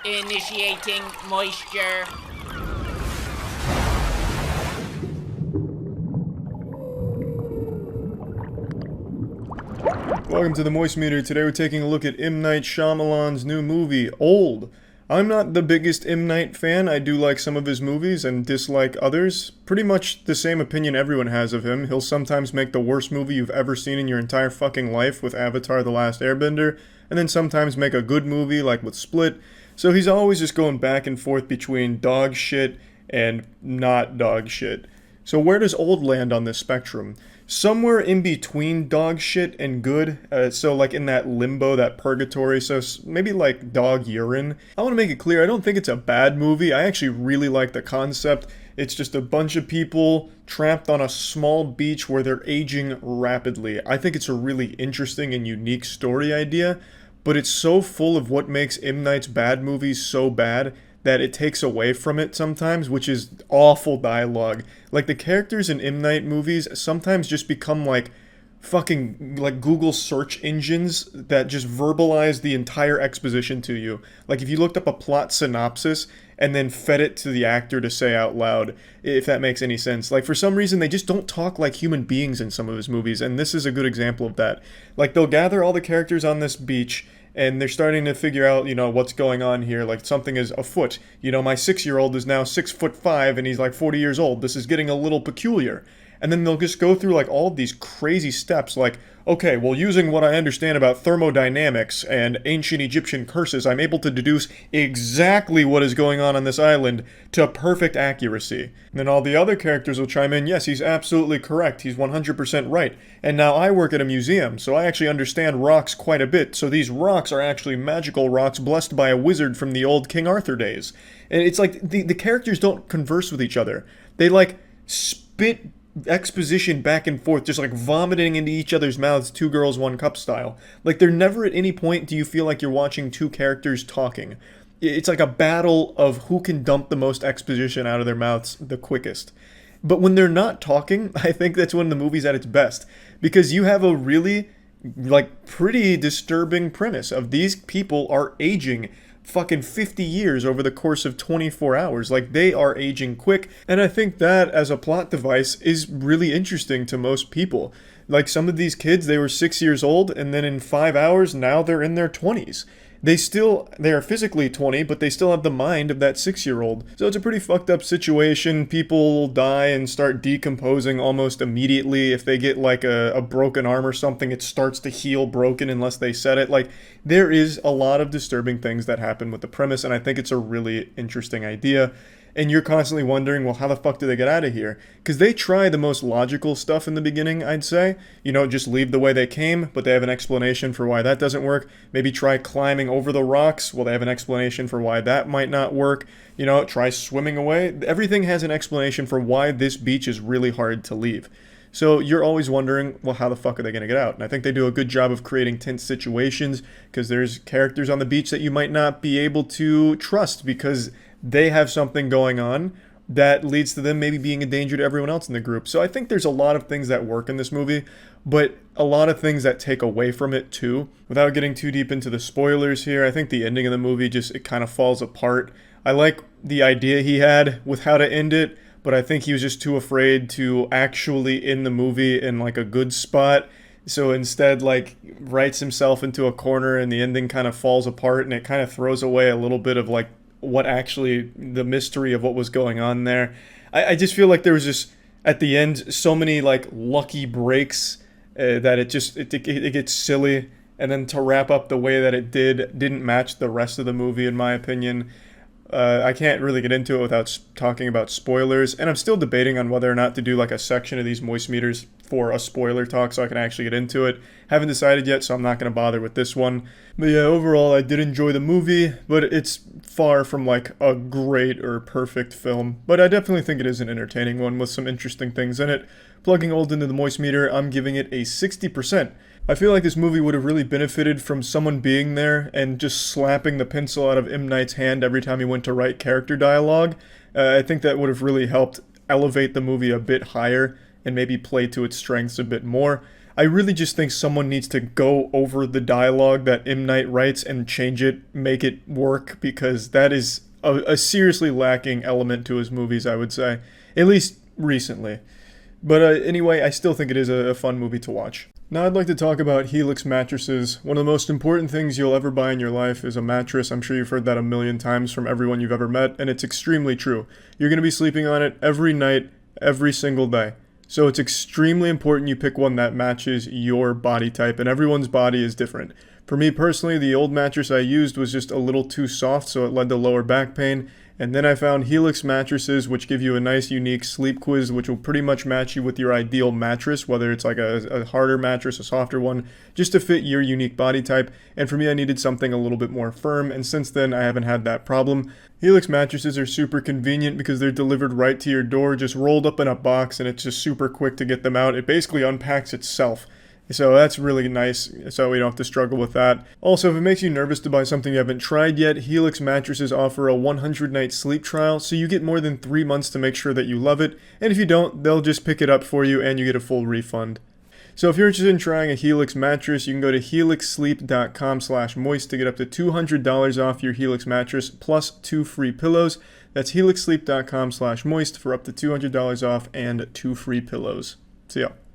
Initiating moisture. Welcome to the Moist Meter. Today we're taking a look at M. Night Shyamalan's new movie, Old. I'm not the biggest M. Night fan. I do like some of his movies and dislike others. Pretty much the same opinion everyone has of him. He'll sometimes make the worst movie you've ever seen in your entire fucking life with Avatar: The Last Airbender, and then sometimes make a good movie like with Split. So he's always just going back and forth between dog shit and not dog shit. So where does Old land on this spectrum? Somewhere in between dog shit and good, so like in that limbo, that purgatory, so maybe like dog urine. I want to make it clear, I don't think it's a bad movie. I actually really like the concept. It's just a bunch of people trapped on a small beach where they're aging rapidly. I think it's a really interesting and unique story idea, but it's so full of what makes M. Night's bad movies so bad that it takes away from it sometimes, which is awful dialogue. Like, the characters in M. Night movies sometimes just become like fucking like Google search engines that just verbalize the entire exposition to you. Like, if you looked up a plot synopsis and then fed it to the actor to say out loud, if that makes any sense. Like, for some reason, they just don't talk like human beings in some of his movies, and this is a good example of that. Like, they'll gather all the characters on this beach, and they're starting to figure out, what's going on here. Like, something is afoot. My 6-year-old is now 6'5", and he's like 40 years old. This is getting a little peculiar. And then they'll just go through like all of these crazy steps, like, okay, well, using what I understand about thermodynamics and ancient Egyptian curses, I'm able to deduce exactly what is going on this island to perfect accuracy. And then all the other characters will chime in, yes, he's absolutely correct, he's 100% right. And now I work at a museum, so I actually understand rocks quite a bit, so these rocks are actually magical rocks blessed by a wizard from the old King Arthur days. And it's like, the characters don't converse with each other. They like spit exposition back and forth, just like vomiting into each other's mouths, Two Girls, One Cup style. Like, there never at any point do you feel like you're watching two characters talking. It's like a battle of who can dump the most exposition out of their mouths the quickest. But when they're not talking, I think that's when the movie's at its best. Because you have a really, like, pretty disturbing premise of these people are aging fucking 50 years over the course of 24 hours. Like, they are aging quick, and I think that as a plot device is really interesting to most people. Like, some of these kids, they were 6 years old, and then in 5 hours, now they're in their 20s. They are physically 20, but they still have the mind of that 6-year-old. So it's a pretty fucked up situation. People die and start decomposing almost immediately. If they get like a broken arm or something, it starts to heal broken unless they set it. Like, there is a lot of disturbing things that happen with the premise, and I think it's a really interesting idea. And you're constantly wondering, well, how the fuck do they get out of here? Because they try the most logical stuff in the beginning, I'd say. Just leave the way they came, but they have an explanation for why that doesn't work. Maybe try climbing over the rocks. Well, they have an explanation for why that might not work. Try swimming away. Everything has an explanation for why this beach is really hard to leave. So you're always wondering, well, how the fuck are they going to get out? And I think they do a good job of creating tense situations, because there's characters on the beach that you might not be able to trust because they have something going on that leads to them maybe being a danger to everyone else in the group. So I think there's a lot of things that work in this movie, but a lot of things that take away from it too. Without getting too deep into the spoilers here, I think the ending of the movie it kind of falls apart. I like the idea he had with how to end it, but I think he was just too afraid to actually end the movie in like a good spot. So instead, like, writes himself into a corner, and the ending kind of falls apart, and it kind of throws away a little bit of like what actually the mystery of what was going on there. I just feel like there was just at the end so many like lucky breaks that it gets silly, and then to wrap up the way that it didn't match the rest of the movie, in my opinion. I can't really get into it without talking about spoilers, and I'm still debating on whether or not to do like a section of these moist meters for a spoiler talk so I can actually get into it. Haven't decided yet, so I'm not going to bother with this one. But yeah, overall, I did enjoy the movie, but it's far from like a great or perfect film. But I definitely think it is an entertaining one with some interesting things in it. Plugging Old into the moist meter, I'm giving it a 60%. I feel like this movie would have really benefited from someone being there and just slapping the pencil out of M. Night's hand every time he went to write character dialogue. I think that would have really helped elevate the movie a bit higher and maybe play to its strengths a bit more. I really just think someone needs to go over the dialogue that M. Night writes and change it, make it work, because that is a seriously lacking element to his movies, I would say. At least recently. But anyway, I still think it is a fun movie to watch. Now I'd like to talk about Helix mattresses. One of the most important things you'll ever buy in your life is a mattress. I'm sure you've heard that a million times from everyone you've ever met, and it's extremely true. You're going to be sleeping on it every night, every single day. So it's extremely important you pick one that matches your body type, and everyone's body is different. For me personally, the old mattress I used was just a little too soft, so it led to lower back pain. And then I found Helix mattresses, which give you a nice, unique sleep quiz, which will pretty much match you with your ideal mattress, whether it's like a harder mattress, a softer one, just to fit your unique body type. And for me, I needed something a little bit more firm, and since then, I haven't had that problem. Helix mattresses are super convenient because they're delivered right to your door, just rolled up in a box, and it's just super quick to get them out. It basically unpacks itself. So that's really nice, so we don't have to struggle with that. Also, if it makes you nervous to buy something you haven't tried yet, Helix mattresses offer a 100-night sleep trial, so you get more than 3 months to make sure that you love it, and if you don't, they'll just pick it up for you and you get a full refund. So if you're interested in trying a Helix mattress, you can go to helixsleep.com/moist to get up to $200 off your Helix mattress plus 2 free pillows. That's helixsleep.com/moist for up to $200 off and 2 free pillows. See ya.